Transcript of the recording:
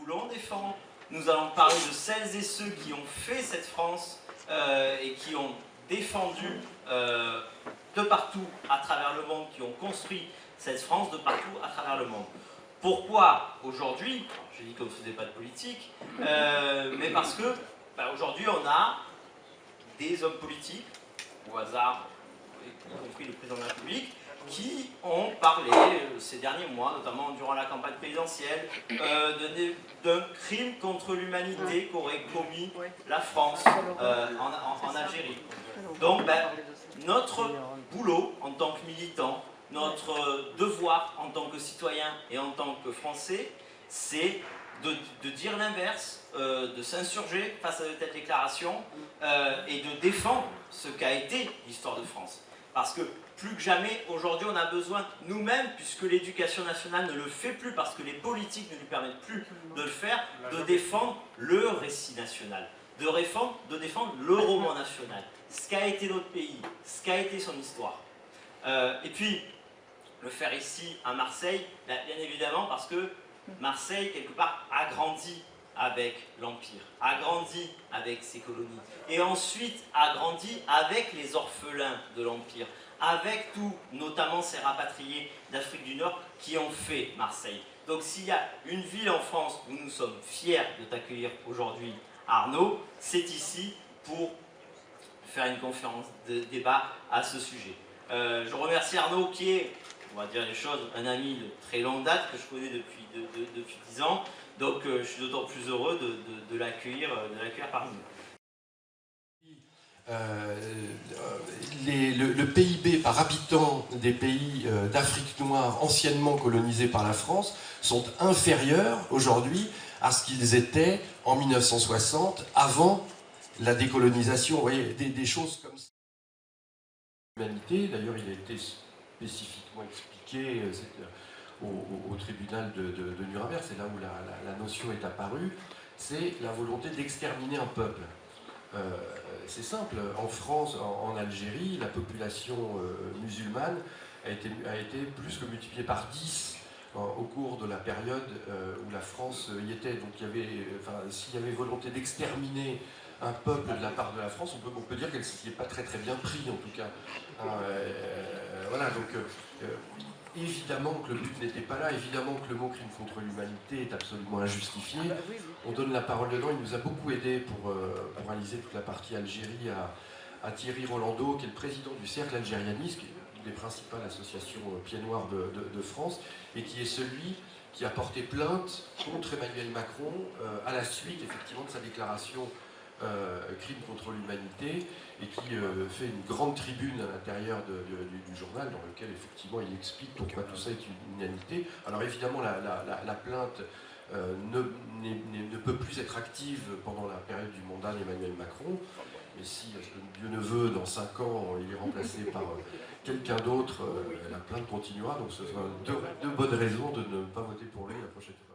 voulons défendre, nous allons parler de celles et ceux qui ont fait cette France et qui ont défendu de partout à travers le monde, qui ont construit cette France de partout à travers le monde. Pourquoi aujourd'hui? J'ai dit qu'on ne faisait pas de politique, mais parce que aujourd'hui on a des hommes politiques, au hasard, y compris le président de la République, qui ont parlé ces derniers mois, notamment durant la campagne présidentielle, d'un crime contre l'humanité qu'aurait commis la France en Algérie. Donc notre boulot en tant que militant, notre devoir en tant que citoyen et en tant que Français, c'est de dire l'inverse, de s'insurger face à de telles déclarations et de défendre ce qu'a été l'histoire de France. Parce que plus que jamais, aujourd'hui, on a besoin nous-mêmes, puisque l'éducation nationale ne le fait plus, parce que les politiques ne lui permettent plus de le faire, de défendre le récit national, de défendre le roman national, ce qu'a été notre pays, ce qu'a été son histoire. Et puis, le faire ici, à Marseille, bien évidemment, parce que Marseille, quelque part, a grandi avec l'Empire, a grandi avec ses colonies, et ensuite a grandi avec les orphelins de l'Empire, avec tous, notamment ces rapatriés d'Afrique du Nord qui ont fait Marseille. Donc s'il y a une ville en France où nous sommes fiers de t'accueillir aujourd'hui, Arnaud, c'est ici pour faire une conférence de débat à ce sujet. Je remercie Arnaud qui est, on va dire les choses, un ami de très longue date que je connais depuis 10 ans. Donc je suis d'autant plus heureux de l'accueillir parmi nous. Le PIB par habitant des pays d'Afrique noire anciennement colonisés par la France sont inférieurs aujourd'hui à ce qu'ils étaient en 1960, avant la décolonisation. Vous voyez, des choses comme ça. L'humanité, d'ailleurs, il a été spécifiquement expliqué au tribunal de Nuremberg, c'est là où la notion est apparue, c'est la volonté d'exterminer un peuple. C'est simple, en France, en Algérie, la population musulmane a été plus que multipliée par 10 au cours de la période où la France y était. Donc s'il y avait volonté d'exterminer un peuple de la part de la France, on peut dire qu'elle ne s'y est pas très bien pris en tout cas. Voilà, donc évidemment que le but n'était pas là, évidemment que le mot crime contre l'humanité est absolument injustifié. On donne la parole dedans, il nous a beaucoup aidé pour réaliser toute la partie Algérie à Thierry Rolando, qui est le président du Cercle Algérianiste, qui est une des principales associations pieds noirs de France, et qui est celui qui a porté plainte contre Emmanuel Macron à la suite effectivement de sa déclaration crime contre l'humanité, et qui fait une grande tribune à l'intérieur du journal dans lequel effectivement il explique pourquoi tout ça est une inanité. Alors évidemment la plainte ne peut plus être active pendant la période du mandat d'Emmanuel Macron, mais si Dieu ne veut, dans 5 ans il est remplacé par quelqu'un d'autre, la plainte continuera, donc ce sera deux bonnes raisons de ne pas voter pour lui la prochaine fois.